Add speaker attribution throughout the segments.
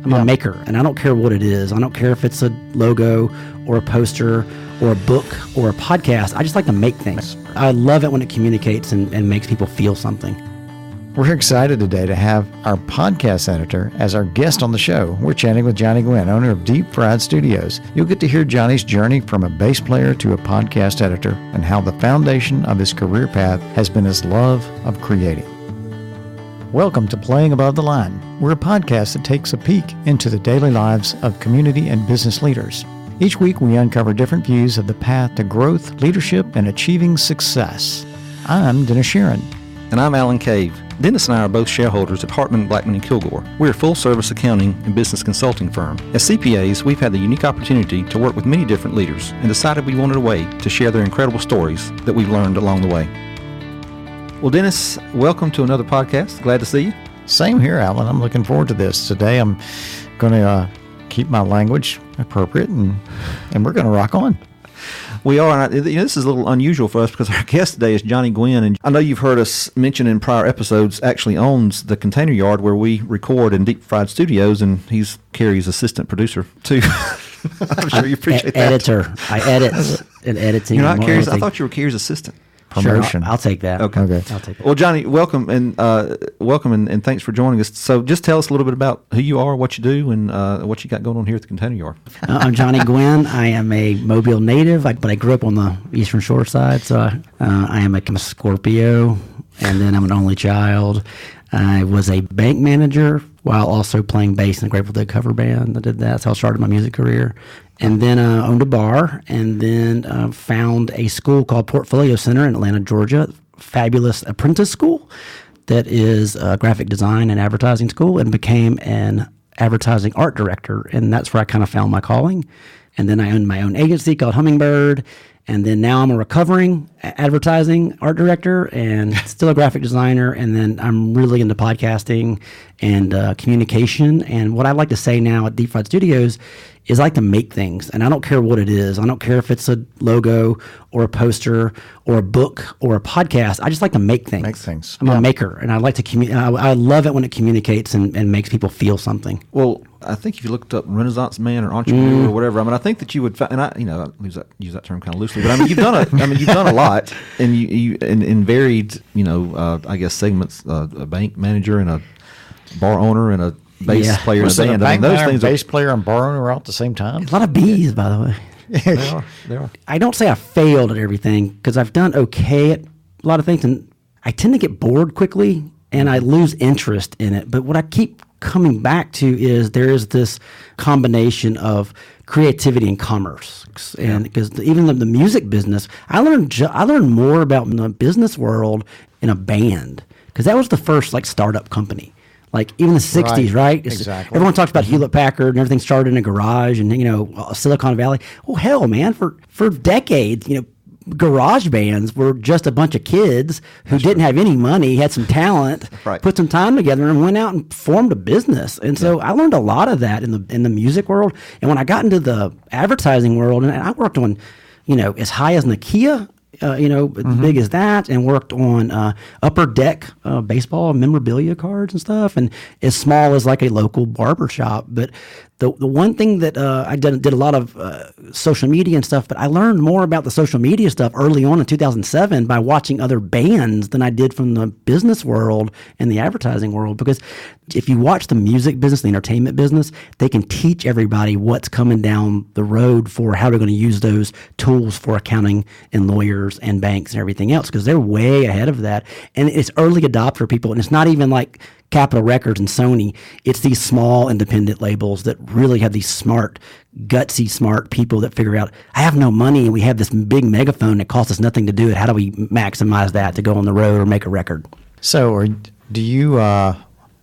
Speaker 1: I'm a maker, and I don't care what it is. I don't care if it's a logo or a poster or a book or a podcast. I just like to make things. I love it when it communicates and makes people feel something.
Speaker 2: We're excited today to have our podcast editor as our guest on the show. We're chatting with Johnny Gwin, owner of Deep Fried Studios. You'll get to hear Johnny's journey from a bass player to a podcast editor and how the foundation of his career path has been his love of creating. Welcome to Playing Above the Line. We're a podcast that takes a peek into the daily lives of community and business leaders. Each week, we uncover different views of the path to growth, leadership, and achieving success. I'm Dennis Sheeran.
Speaker 3: And I'm Alan Cave. Dennis and I are both shareholders at Hartman, Blackman & Kilgore. We're a full-service accounting and business consulting firm. As CPAs, we've had the unique opportunity to work with many different leaders and decided we wanted a way to share their incredible stories that we've learned along the way. Well, Dennis, welcome to another podcast. Glad to see you.
Speaker 2: Same here, Alan. I'm looking forward to this. Today, I'm going to keep my language appropriate, and we're going to rock on.
Speaker 3: We are. And this is a little unusual for us because our guest today is Johnny Gwin. And I know you've heard us mention in prior episodes, actually owns the Container Yard where we record in Deep Fried Studios, and he's Carrie's assistant producer, too. I'm sure you appreciate that.
Speaker 1: Editor. I edit and editing.
Speaker 3: You're not Carrie's? I thought you were Carrie's assistant.
Speaker 1: Promotion. Sure, I'll take that.
Speaker 3: Okay.
Speaker 1: I'll take it.
Speaker 3: Well, Johnny, welcome and thanks for joining us. So, just tell us a little bit about who you are, what you do, and what you got going on here at the Container Yard.
Speaker 1: I'm Johnny Gwin. I am a Mobile native, but I grew up on the Eastern Shore side. So I am a Scorpio, and then I'm an only child. I was a bank manager while also playing bass in a Grateful Dead cover band. I did that. That's how I started my music career. And then owned a bar, and then found a school called Portfolio Center in Atlanta, Georgia. Fabulous apprentice school that is a graphic design and advertising school, and became an advertising art director. And that's where I kind of found my calling. And then I owned my own agency called Hummingbird. And then now I'm a recovering advertising art director and still a graphic designer. And then I'm really into podcasting and communication. And what I like to say now at Deep Fried Studios is I like to make things. And I don't care what it is. I don't care if it's a logo or a poster or a book or a podcast. I just like to make things. I'm a maker. And I like to I love it when it communicates and makes people feel something.
Speaker 3: Well, I think if you looked up Renaissance man or entrepreneur or whatever, I think that you would find, and I use that term kind of loosely, but you've done a lot, and you in varied, I guess segments, a bank manager and a bar owner and a bass player in a band.
Speaker 2: A those things. Bass player and bar owner all at the same time.
Speaker 1: A lot of B's, by the way.
Speaker 3: They are.
Speaker 1: I don't say I failed at everything because I've done okay at a lot of things, and I tend to get bored quickly and I lose interest in it. But what I keep coming back to is there is this combination of creativity and commerce, and because even the music business, I learned more about the business world in a band, because that was the first startup company. Like even the 60s, right?
Speaker 2: Exactly.
Speaker 1: Everyone talks about Hewlett Packard and everything started in a garage and, Silicon Valley. Well, hell, man, for decades, garage bands were just a bunch of kids who didn't have any money, had some talent, put some time together and went out and formed a business. And so I learned a lot of that in the music world. And when I got into the advertising world, and I worked on, as high as Nokia, as big as that, and worked on upper deck baseball memorabilia cards and stuff, and as small as like a local barber shop. But the one thing that I did a lot of social media and stuff, but I learned more about the social media stuff early on in 2007 by watching other bands than I did from the business world and the advertising world. Because if you watch the music business, the entertainment business, they can teach everybody what's coming down the road for how they're going to use those tools for accounting and lawyers and banks and everything else, because they're way ahead of that. And it's early adopter people, and it's not even like Capitol Records and Sony. It's these small independent labels that really have these smart, gutsy, smart people that figure out, I have no money and we have this big megaphone that costs us nothing to do it. How do we maximize that to go on the road or make a record?
Speaker 2: So do you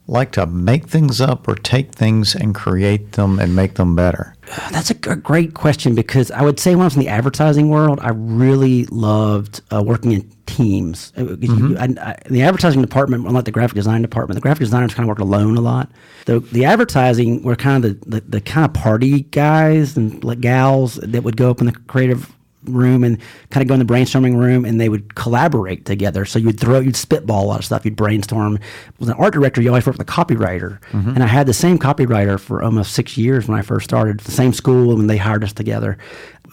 Speaker 2: like to make things up or take things and create them and make them better?
Speaker 1: That's a great question, because I would say when I was in the advertising world, I really loved working in teams. The advertising department, unlike the graphic design department, the graphic designers kind of worked alone a lot. The advertising were kind of the kind of party guys and gals that would go up in the creative room and kind of go in the brainstorming room, and they would collaborate together. So you'd spitball a lot of stuff, you'd brainstorm. With an art director, you always work with a copywriter. And I had the same copywriter for almost 6 years when I first started, the same school, and they hired us together.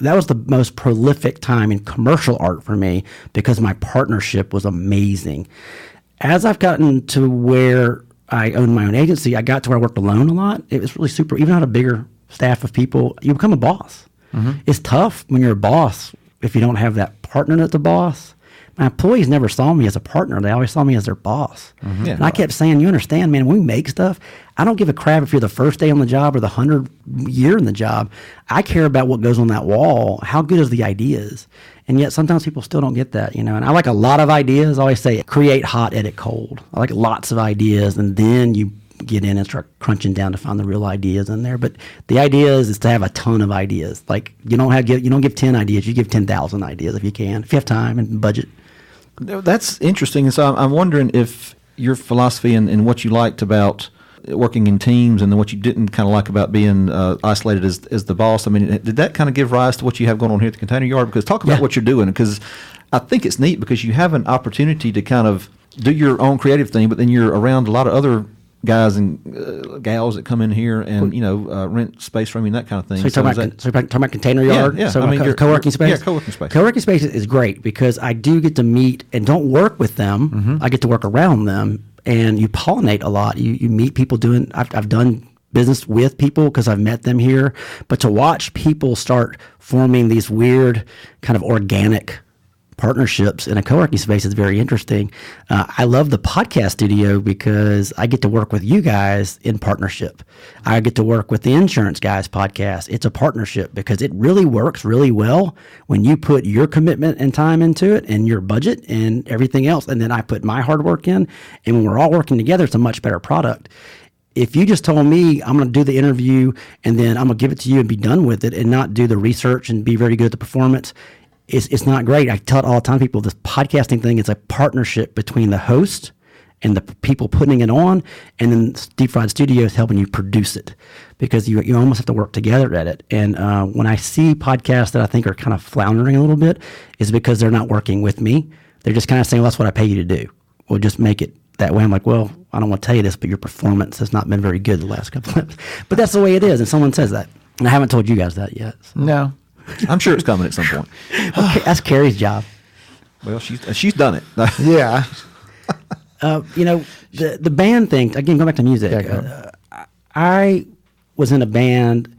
Speaker 1: That was the most prolific time in commercial art for me because my partnership was amazing. As I've gotten to where I own my own agency, I got to where I worked alone a lot. It was really super. Even on a bigger staff of people, you become a boss. It's tough when you're a boss if you don't have that partner that's a boss. My employees never saw me as a partner. They always saw me as their boss. And I kept saying, you understand, man, when we make stuff, I don't give a crap if you're the first day on the job or the 100th year in the job. I care about what goes on that wall. How good is the ideas? And yet sometimes people still don't get that, And I like a lot of ideas. I always say create hot, edit cold. I like lots of ideas, and then you get in and start crunching down to find the real ideas in there. But the idea is to have a ton of ideas. Like you don't give 10 ideas, you give 10,000 ideas if you can, if you have time and budget.
Speaker 3: That's interesting. And so I'm wondering if your philosophy and what you liked about working in teams and then what you didn't kind of like about being isolated as the boss. I mean, did that kind of give rise to what you have going on here at the Container Yard? Because talk about what you're doing, because I think it's neat because you have an opportunity to kind of do your own creative thing, but then you're around a lot of other guys and gals that come in here and rent space from you and that kind of thing.
Speaker 1: So you're talking about Container Yard?
Speaker 3: Yeah.
Speaker 1: So your co-working space?
Speaker 3: Yeah, co-working space.
Speaker 1: Co-working space is great because I do get to meet and don't work with them. I get to work around them, and you pollinate a lot. You meet people doing. I've done business with people because I've met them here, but to watch people start forming these weird kind of organic partnerships in a co-working space is very interesting. I love the podcast studio because I get to work with you guys in partnership. I get to work with the insurance guys podcast. It's a partnership because it really works really well when you put your commitment and time into it and your budget and everything else. And then I put my hard work in, and when we're all working together, it's a much better product. If you just told me I'm going to do the interview and then I'm going to give it to you and be done with it and not do the research and be very good at the performance, it's not great. I tell it all the time to people, this podcasting thing is a partnership between the host and the people putting it on, and then Deep Fried Studios helping you produce it, because you almost have to work together at it. And when I see podcasts that I think are kind of floundering a little bit, is because they're not working with me. They're just kind of saying, well, that's what I pay you to do. We'll just make it that way. I'm like, well, I don't want to tell you this, but your performance has not been very good the last couple of months. But that's the way it is, and someone says that. And I haven't told you guys that yet. So.
Speaker 2: No.
Speaker 3: I'm sure it's coming at some point.
Speaker 1: Okay, that's Carrie's job.
Speaker 3: Well, she's done it.
Speaker 2: Yeah.
Speaker 1: The band thing, again, going back to music, I was in a band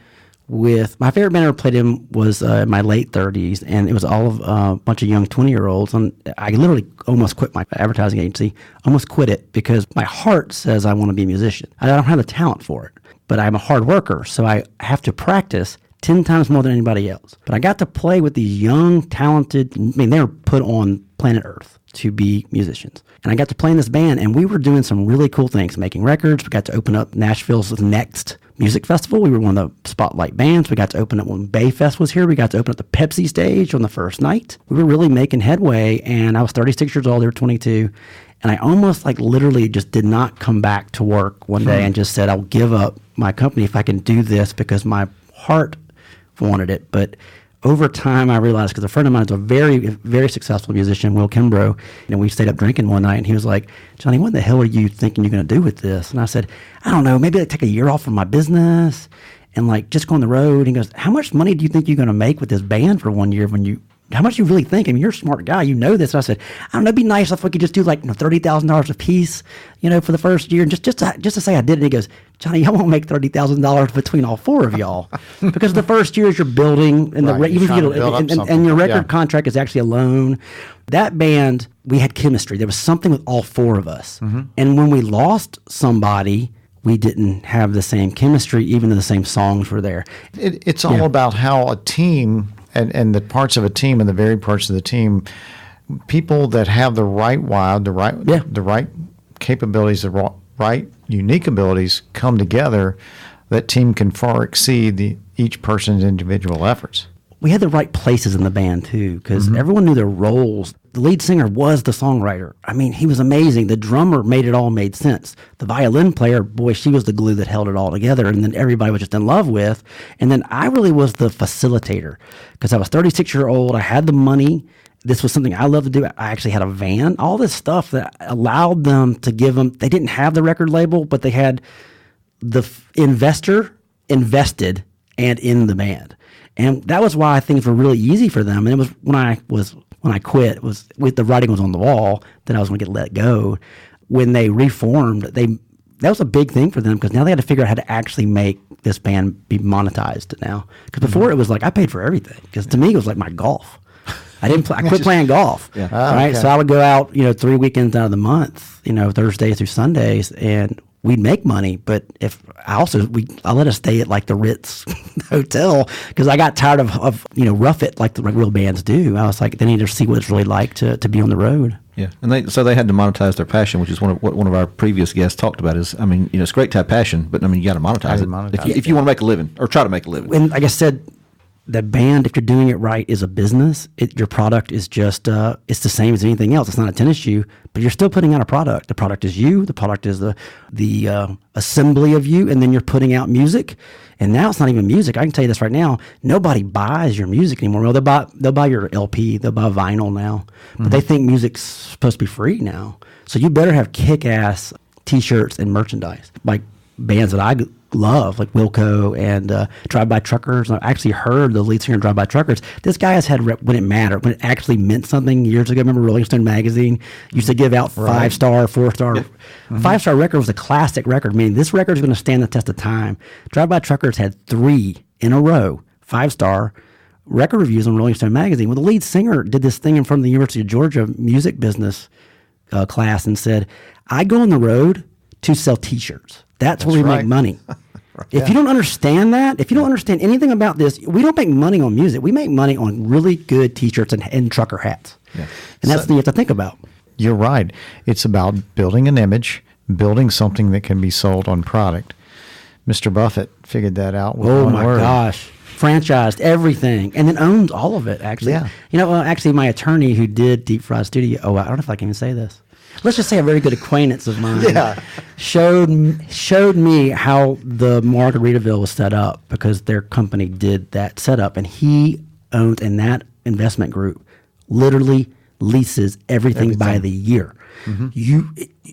Speaker 1: with, my favorite band I ever played in was in my late 30s, and it was all of a bunch of young 20-year-olds. And I literally almost quit my advertising agency, almost quit it because my heart says I want to be a musician. I don't have the talent for it, but I'm a hard worker, so I have to practice 10 times more than anybody else. But I got to play with these young, talented, they were put on planet Earth to be musicians. And I got to play in this band, and we were doing some really cool things, making records. We got to open up Nashville's next music festival. We were one of the spotlight bands. We got to open up when Bayfest was here. We got to open up the Pepsi stage on the first night. We were really making headway, and I was 36 years old. They were 22. And I almost literally just did not come back to work one day and just said, I'll give up my company if I can do this, because my heart wanted it. But over time I realized, because a friend of mine is a very, very successful musician, Will Kimbrough, and we stayed up drinking one night, and he was like, Johnny, what the hell are you thinking you're going to do with this? And I said, I don't know, maybe take a year off from my business and just go on the road. And he goes, how much money do you think you're going to make with this band for 1 year how much do you really think? I mean, you're a smart guy, you know this. And I said, I don't know, it'd be nice if we could just do $30,000 a piece, for the first year, just to say I did it. And he goes, Johnny, y'all won't make $30,000 between all four of y'all, because the first year is you're building, and and your record contract is actually a loan. That band, we had chemistry. There was something with all four of us, and when we lost somebody, we didn't have the same chemistry, even though the same songs were there.
Speaker 2: It's all about how a team. And the parts of a team and the varied parts of the team, people that have the right wow, the right capabilities, the right unique abilities come together, that team can far exceed each person's individual efforts.
Speaker 1: We had the right places in the band too, because everyone knew their roles. The lead singer was the songwriter. I mean, he was amazing. The drummer made it all made sense. The violin player, boy, she was the glue that held it all together, and then everybody was just in love with. And then I really was the facilitator because I was 36-year-old. I had the money. This was something I loved to do. I actually had a van, all this stuff that allowed them to give them. They didn't have the record label, but they had the investor invested and in the band. And that was why things were really easy for them. And it was when I quit, it was with the writing was on the wall that I was going to get let go. When they reformed, that was a big thing for them because now they had to figure out how to actually make this band be monetized now. Because before it was like I paid for everything. Because to me it was like my golf. I quit playing golf. Yeah. Right. Okay. So I would go out, 3 weekends out of the month, Thursdays through Sundays, and we'd make money. But I let us stay at like the Ritz hotel because I got tired of rough it like the real bands do. I was like, they need to see what it's really like to be on the road.
Speaker 3: Yeah, and they had to monetize their passion, which is what one of our previous guests talked about. It's great to have passion, but you got to monetize it if you want to make a living or try to make a living.
Speaker 1: And like I said, the band, if you're doing it right, is a business. Your product is just it's the same as anything else. It's not a tennis shoe, but you're still putting out a product. The product is you. The product is the assembly of you, and then you're putting out music. And now it's not even music. I can tell you this right now. Nobody buys your music anymore. Well, they'll buy your LP. They'll buy vinyl now, but they think music's supposed to be free now. So you better have kick-ass T-shirts and merchandise, like bands that I love, like Wilco and Drive-By Truckers. I actually heard the lead singer of Drive-By Truckers. This guy has had when it mattered, when it actually meant something years ago. Remember Rolling Stone magazine used to give out 5-star, 4-star. Yeah. 5-star record was a classic record, meaning this record is going to stand the test of time. Drive-By Truckers had 3 in a row, 5-star record reviews on Rolling Stone magazine. Well, the lead singer did this thing in front of the University of Georgia music business class and said, I go on the road to sell T-shirts. That's where we make money. If you don't understand that, if you don't understand anything about this, we don't make money on music. We make money on really good T-shirts and trucker hats. Yeah. And that's what you have to think about.
Speaker 2: You're right. It's about building an image, building something that can be sold on product. Mr. Buffett figured that out with one word.
Speaker 1: Oh, my gosh. Franchised everything and then owns all of it, actually. Yeah. Actually, my attorney who did Deep Fried Studio, I don't know if I can even say this. Let's just say a very good acquaintance of mine showed me how the Margaritaville was set up because their company did that setup, and he owns, and that investment group literally leases everything by the year. Mm-hmm.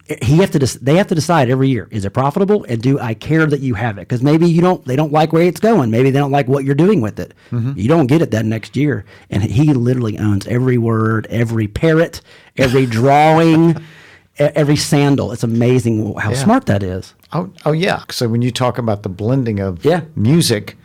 Speaker 1: They have to decide every year, is it profitable, and do I care that you have it? Because maybe they don't like where it's going. Maybe they don't like what you're doing with it. Mm-hmm. You don't get it that next year. And he literally owns every word, every parrot, every drawing, every sandal. It's amazing how smart that is.
Speaker 2: Oh yeah. So when you talk about the blending of music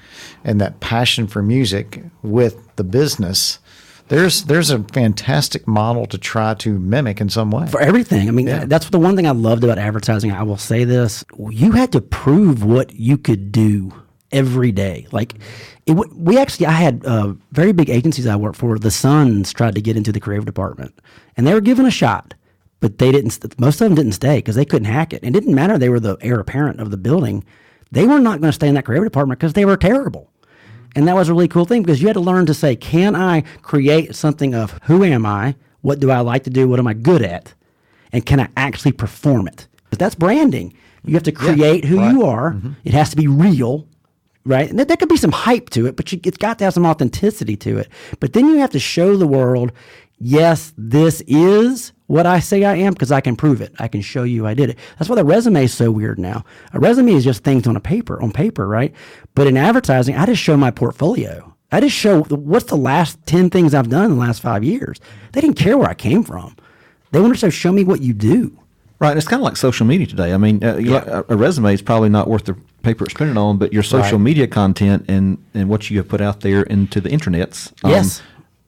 Speaker 2: and that passion for music with the business, there's a fantastic model to try to mimic in some way.
Speaker 1: For everything. I mean, that's the one thing I loved about advertising. I will say this. You had to prove what you could do every day. Like, I had very big agencies I worked for. The Suns tried to get into the creative department, and they were given a shot. But they didn't. Most of them didn't stay because they couldn't hack it. It didn't matter they were the heir apparent of the building. They were not going to stay in that creative department because they were terrible. And that was a really cool thing because you had to learn to say, can I create something of who am I? What do I like to do? What am I good at? And can I actually perform it? But that's branding. You have to create who you are. Mm-hmm. It has to be real, right? And there could be some hype to it, but it's got to have some authenticity to it. But then you have to show the world, yes, this is what I say I am because I can prove it. I can show you I did it. That's why the resume is so weird now. A resume is just things on paper, right? But in advertising, I just show my portfolio. I just show what's the last 10 things I've done in the last 5 years. They didn't care where I came from. They wanted to show me what you do.
Speaker 3: Right. It's kind of like social media today. I mean, a resume is probably not worth the paper it's printed on, but your social media content and what you have put out there into the internets.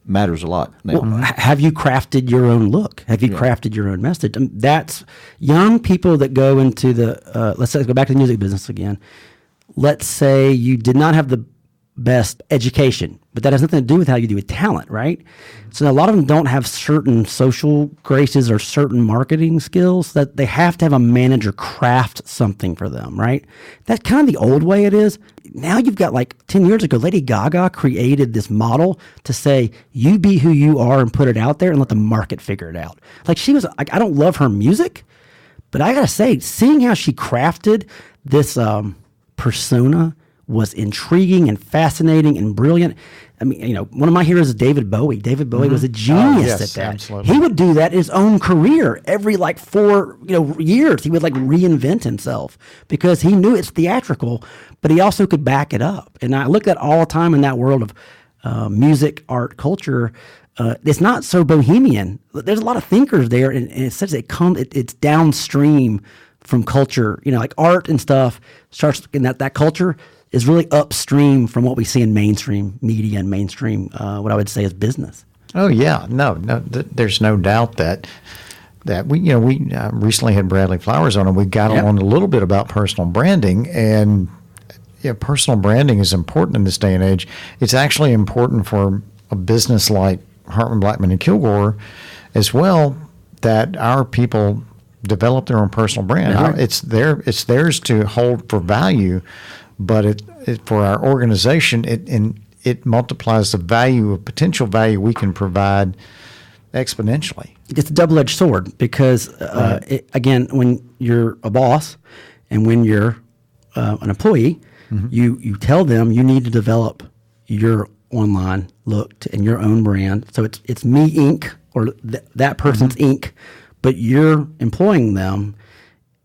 Speaker 3: Matters a lot now.
Speaker 1: Well, have you crafted your own look? Have you crafted your own message? That's young people that go into the, let's go back to the music business again. Let's say you did not have the best education, but that has nothing to do with how you do with talent, right? So a lot of them don't have certain social graces or certain marketing skills that they have to have a manager craft something for them, right? That's kind of the old way it is. Now you've got, like 10 years ago, Lady Gaga created this model to say, you be who you are and put it out there and let the market figure it out. Like, she was, I don't love her music, but I gotta say, seeing how she crafted this persona was intriguing and fascinating and brilliant. I mean, one of my heroes is David Bowie. David Bowie was a genius at that.
Speaker 2: Absolutely.
Speaker 1: He would do that in his own career. Every 4 years, he would reinvent himself because he knew it's theatrical, but he also could back it up. And I look at all the time in that world of music, art, culture. It's not so bohemian. There's a lot of thinkers there, and it's such it's downstream from culture. Like art and stuff starts in that culture is really upstream from what we see in mainstream media and mainstream, what I would say is business.
Speaker 2: Oh yeah, no, there's no doubt that we recently had Bradley Flowers on, and we got on a little bit about personal branding, and personal branding is important in this day and age. It's actually important for a business like Hartman, Blackman and Kilgore as well, that our people develop their own personal brand.
Speaker 1: Right.
Speaker 2: It's theirs to hold for value, but it for our organization, it multiplies the potential value we can provide exponentially.
Speaker 1: It's a double-edged sword because, again, when you're a boss and when you're an employee, you tell them you need to develop your online look and your own brand. So it's me Inc. or that person's Inc. But you're employing them.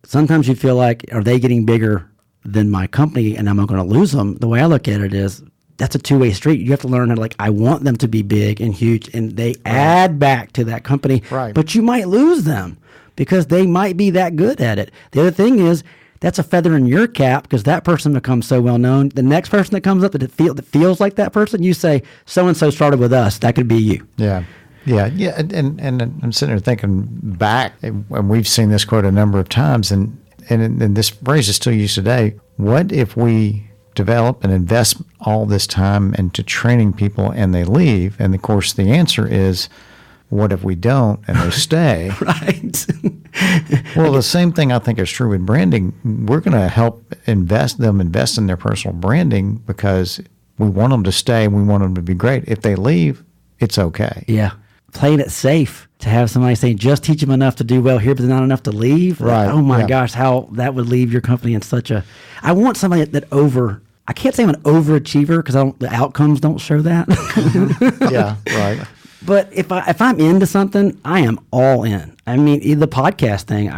Speaker 1: Sometimes you feel like, are they getting bigger than my company and I'm not going to lose them? The way I look at it is that's a two-way street. You have to learn how to, I want them to be big and huge, and they add back to that company.
Speaker 2: Right.
Speaker 1: But you might lose them because they might be that good at it. The other thing is, that's a feather in your cap because that person becomes so well known. The next person that comes up that feels like that person, you say, so-and-so started with us. That could be you.
Speaker 2: Yeah. Yeah. And I'm sitting there thinking back, and we've seen this quote a number of times, and this phrase is still used today. What if we develop and invest all this time into training people and they leave? And of course, the answer is, what if we don't and they stay?
Speaker 1: Right.
Speaker 2: Well, the same thing I think is true with branding. We're going to help invest in their personal branding because we want them to stay. We want them to be great. If they leave, it's okay.
Speaker 1: Yeah. Playing it safe to have somebody say, just teach them enough to do well here, but not enough to leave.
Speaker 2: Right.
Speaker 1: Oh my gosh, how that would leave your company in such a, I want somebody I can't say I'm an overachiever because the outcomes don't show that.
Speaker 2: Yeah. Right.
Speaker 1: But if I'm into something, I am all in. I mean, the podcast thing,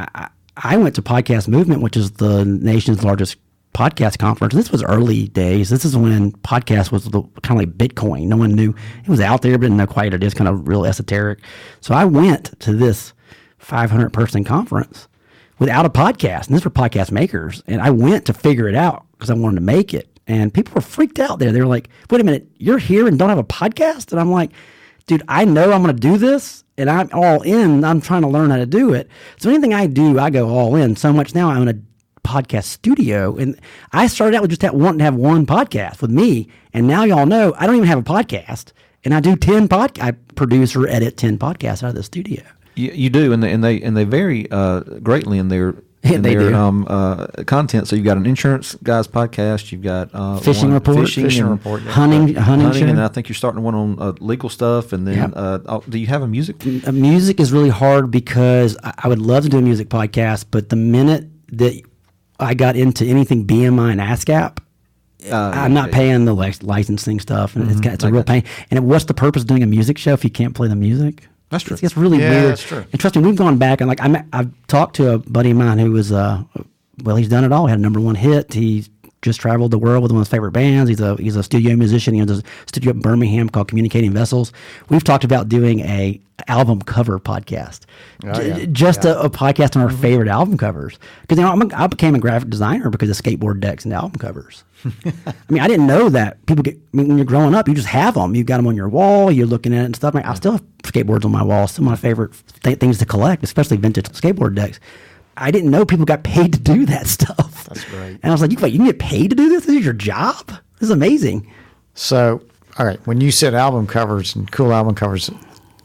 Speaker 1: I went to Podcast Movement, which is the nation's largest podcast conference. This was early days. This is when podcast was kind of like Bitcoin. No one knew. It was out there, but didn't know quite it is, kind of real esoteric. So I went to this 500-person conference without a podcast. And this were podcast makers. And I went to figure it out because I wanted to make it. And people were freaked out there. They were like, wait a minute, you're here and don't have a podcast? And I'm like, dude, I know I'm going to do this, and I'm all in. I'm trying to learn how to do it. So anything I do, I go all in. So much now I'm in a podcast studio, and I started out with just wanting to have one podcast with me, and now y'all know I don't even have a podcast, and I do 10 I produce or edit 10 podcasts out of the studio.
Speaker 3: You do, and they vary greatly in their content. So you've got an insurance guys podcast, you've got
Speaker 1: fishing report, hunting,
Speaker 3: and I think you're starting one on legal stuff. And then, do you have a music?
Speaker 1: Music is really hard because I would love to do a music podcast, but the minute that I got into anything BMI and ASCAP, I'm not paying the licensing stuff, and it's a real pain. And what's the purpose of doing a music show if you can't play the music?
Speaker 3: That's true.
Speaker 1: It's really weird.
Speaker 2: That's true.
Speaker 1: And trust me, we've gone back and I've talked to a buddy of mine who was he's done it all. He had a #1 hit. He's just traveled the world with one of his favorite bands. He's a studio musician. He has a studio in Birmingham called Communicating Vessels. We've talked about doing a album cover podcast, a podcast on our favorite album covers. Because I became a graphic designer because of skateboard decks and album covers. I mean, I didn't know that people when you're growing up, you just have them. You've got them on your wall. You're looking at it and stuff. I still have skateboards on my wall. Some of my favorite things to collect, especially vintage skateboard decks. I didn't know people got paid to do that stuff.
Speaker 2: That's great.
Speaker 1: And I was like, you can get paid to do this? This is your job? This is amazing.
Speaker 2: So All right. When you said album covers and cool album covers,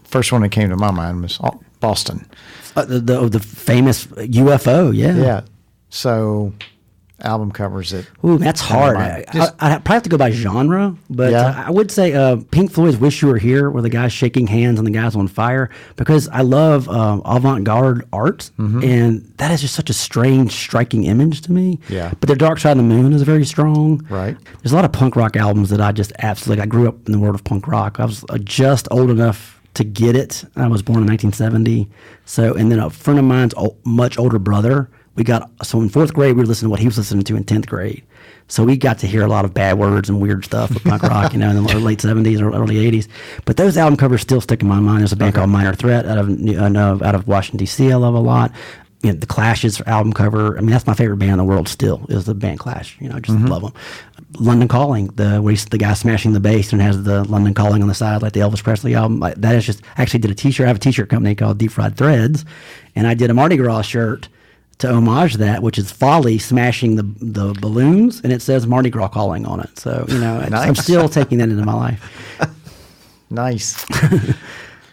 Speaker 2: first one that came to my mind was Boston.
Speaker 1: The famous UFO, yeah.
Speaker 2: Yeah. So album covers that.
Speaker 1: Ooh, that's hard. I'd probably have to go by genre, but I would say Pink Floyd's "Wish You Were Here," where the guy's shaking hands and the guy's on fire, because I love avant-garde art, and that is just such a strange, striking image to me.
Speaker 2: Yeah.
Speaker 1: But The Dark Side of the Moon is very strong.
Speaker 2: Right.
Speaker 1: There's a lot of punk rock albums that I just absolutely. I grew up in the world of punk rock. I was just old enough to get it. I was born in 1970. So, and then a friend of mine's much older brother. So in 4th grade, we were listening to what he was listening to in 10th grade. So we got to hear a lot of bad words and weird stuff with punk rock, in the late 70s or early 80s. But those album covers still stick in my mind. There's a band called Minor Threat out of Washington, D.C. I love a lot. The Clash's album cover. I mean, that's my favorite band in the world still, is the band Clash. I just love them. London Calling, where the guy smashing the bass and has the London Calling on the side, like the Elvis Presley album. That is just, I actually did a t-shirt. I have a t-shirt company called Deep Fried Threads, and I did a Mardi Gras shirt to homage that, which is Folly smashing the balloons, and it says Mardi Gras Calling on it. So,
Speaker 2: Nice.
Speaker 1: I'm still taking that into my life.
Speaker 2: Nice.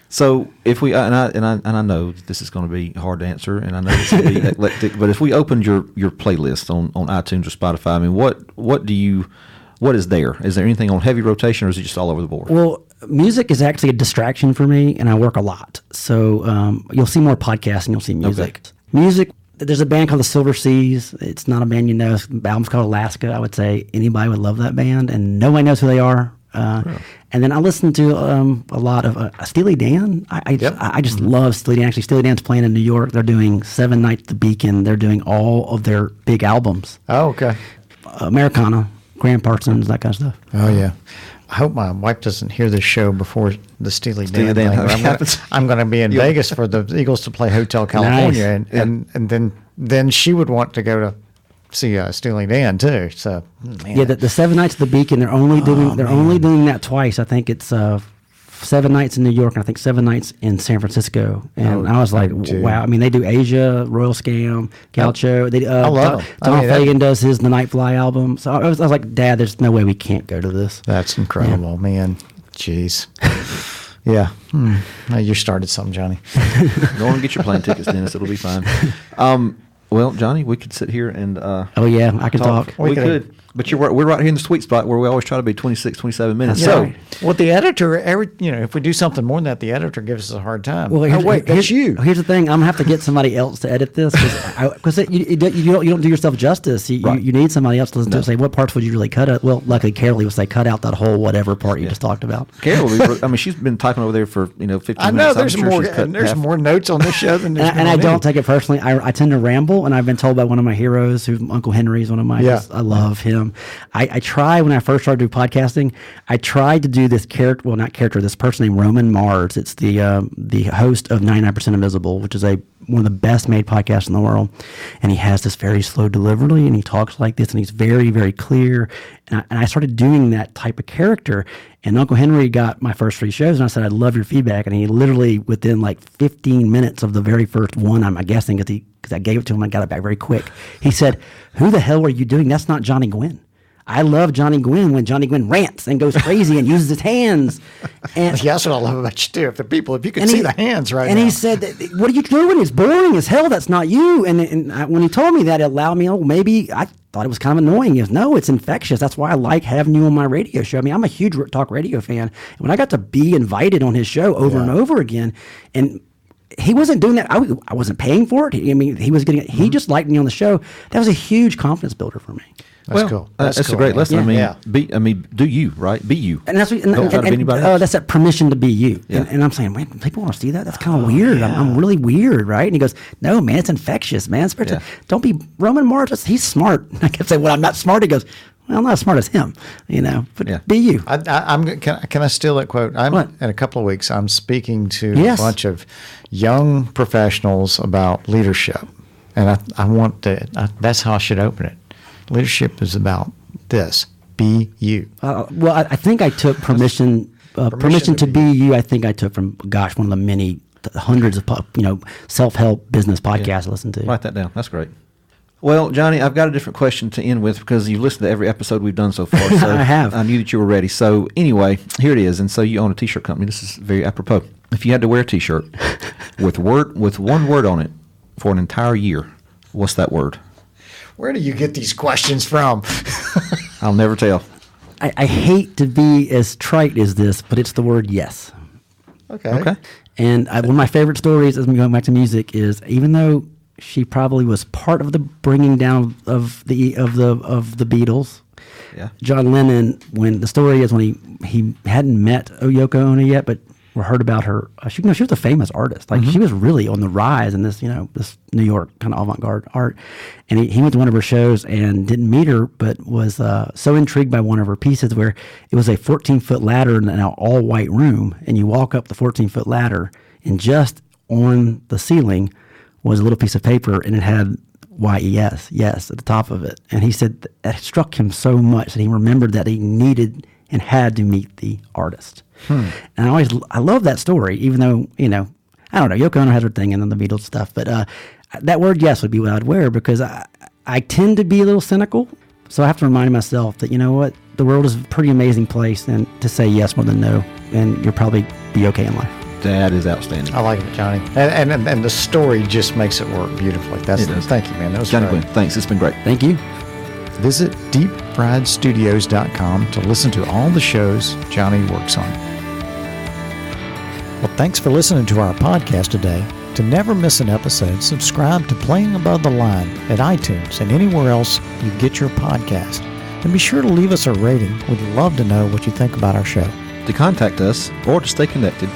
Speaker 3: So if we and I know this is going to be hard to answer, and I know this will be eclectic, but if we opened your playlist on iTunes or Spotify, I mean, what is there? Is there anything on heavy rotation, or is it just all over the board?
Speaker 1: Well, music is actually a distraction for me, and I work a lot. So you'll see more podcasts and you'll see music.
Speaker 3: Okay.
Speaker 1: Music. There's a band called the Silver Seas. It's not a band you know. The album's called Alaska. I would say anybody would love that band, and nobody knows who they are. Really? And then I listen to a lot of Steely Dan. I just love Steely Dan. Actually, Steely Dan's playing in New York. They're doing 7 Nights at the Beacon. They're doing all of their big albums.
Speaker 2: Oh, okay.
Speaker 1: Americana, Graham Parsons, that kind of stuff.
Speaker 2: Oh, yeah. I hope my wife doesn't hear this show before the Steely Dan thing. I'm going to be in Vegas for the Eagles to play Hotel California,
Speaker 1: Nice.
Speaker 2: and then she would want to go to see Steely Dan too. So man.
Speaker 1: Yeah, the 7 Nights at the Beacon. They're only doing that twice. I think it's 7 nights in New York, and I think 7 nights in San Francisco. And I was like, wow. I mean, they do Asia, Royal Scam, Gaucho.
Speaker 2: I love them.
Speaker 1: Tom Fagan does his The Night Fly album. So I was like, Dad, there's no way we can't go to this.
Speaker 2: That's incredible, man. Jeez. Yeah. You started something, Johnny.
Speaker 3: Go on and get your plane tickets, Dennis. It'll be fine. Well, Johnny, we could sit here and
Speaker 1: oh yeah, I could talk.
Speaker 3: We could. But we're right here in the sweet spot where we always try to be 26, 27 minutes.
Speaker 1: That's
Speaker 3: so,
Speaker 1: right.
Speaker 2: Well, the editor, if we do something more than that, the editor gives us a hard time.
Speaker 1: Well,
Speaker 2: that's you.
Speaker 1: Here's the thing: I'm gonna have to get somebody else to edit this because you don't do yourself justice. You need somebody else to listen to and say what parts would you really cut out. Well, luckily, Carolee would say cut out that whole whatever part you just talked about.
Speaker 3: Carolee, she's been typing over there for 15 minutes.
Speaker 2: I know there's more notes on this show than there's
Speaker 1: and I don't take it personally. I tend to ramble, and I've been told by one of my heroes, who Uncle Henry is one of my. I love him. I try when I first started doing podcasting. I tried to do this this person named Roman Mars. It's the host of 99% Invisible, which is one of the best made podcasts in the world. And he has this very slow delivery, and he talks like this, and he's very, very clear. And I started doing that type of character. And Uncle Henry got my first 3 shows, and I said, I'd love your feedback. And he literally, within like 15 minutes of the very first one, I'm guessing, because I gave it to him, I got it back very quick. He said, who the hell are you doing? That's not Johnny Gwin. I love Johnny Gwin when Johnny Gwin rants and goes crazy and uses his hands. And
Speaker 2: that's what I love about you too. If you could see the hands right now.
Speaker 1: And he said, what are you doing? It's boring as hell. That's not you. And when he told me that, it allowed me, maybe I thought it was kind of annoying. He goes, no, it's infectious. That's why I like having you on my radio show. I mean, I'm a huge talk radio fan. And when I got to be invited on his show over and over again, and he wasn't doing that. I wasn't paying for it. He was getting it. He just liked me on the show. That was a huge confidence builder for me.
Speaker 2: That's cool.
Speaker 3: That's cool, a great lesson.
Speaker 1: Yeah.
Speaker 3: Do you, right? Be you.
Speaker 1: And that's what,
Speaker 3: Don't try to be anybody else.
Speaker 1: That's that permission to be you.
Speaker 3: Yeah.
Speaker 1: And I'm saying, man, people want to see that? That's kind of weird. Yeah. I'm really weird, right? And he goes, no, man, it's infectious, man. Don't be Roman Mars. He's smart. And I kept saying, well, I'm not smart. He goes, well, I'm not as smart as him, but be you.
Speaker 2: Can I steal that quote? In a couple of weeks, I'm speaking to a bunch of young professionals about leadership. And I want that's how I should open it. Leadership is about this. Be you.
Speaker 1: Well, I think I took permission to be you. I think I took from, one of the many hundreds of self-help business podcasts I listen to.
Speaker 3: Write that down. That's great. Well, Johnny, I've got a different question to end with because you've listened to every episode we've done so far. So
Speaker 1: I have.
Speaker 3: I knew that you were ready. So anyway, here it is. And so you own a T-shirt company. This is very apropos. If you had to wear a T-shirt with one word on it for an entire year, what's that word?
Speaker 2: Where do you get these questions from?
Speaker 3: I'll never tell.
Speaker 1: I hate to be as trite as this, but it's the word yes.
Speaker 2: Okay.
Speaker 1: And one of my favorite stories, as I'm going back to music, is even though she probably was part of the bringing down of the Beatles.
Speaker 3: Yeah.
Speaker 1: John Lennon, when the story is when he hadn't met Yoko Ono yet, but heard about her. She was a famous artist. Like she was really on the rise in this, this New York kind of avant-garde art. And he went to one of her shows and didn't meet her, but was so intrigued by one of her pieces where it was a 14-foot ladder in an all-white room, and you walk up the 14-foot ladder, and just on the ceiling was a little piece of paper, and it had YES, yes, at the top of it. And he said that struck him so much that he remembered that he needed and had to meet the artist. And I love that story, even though, I don't know, Yoko Ono has her thing and then the Beatles stuff, but that word yes would be what I'd wear because I tend to be a little cynical. So I have to remind myself that, you know what, the world is a pretty amazing place, and to say yes more than no, and you'll probably be okay in life.
Speaker 3: That is outstanding.
Speaker 2: I like it, Johnny. And the story just makes it work beautifully.
Speaker 3: It does.
Speaker 2: Thank you, man. That was
Speaker 3: Johnny
Speaker 2: great.
Speaker 3: Gwin, thanks. It's been great.
Speaker 1: Thank you.
Speaker 2: Visit deepfriedstudios.com to listen to all the shows Johnny works on. Well, thanks for listening to our podcast today. To never miss an episode, subscribe to Playing Above the Line at iTunes and anywhere else you get your podcast. And be sure to leave us a rating. We'd love to know what you think about our show.
Speaker 3: To contact us or to stay connected,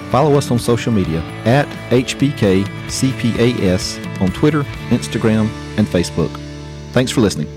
Speaker 3: follow us on social media at HBKCPAS on Twitter, Instagram, and Facebook. Thanks for listening.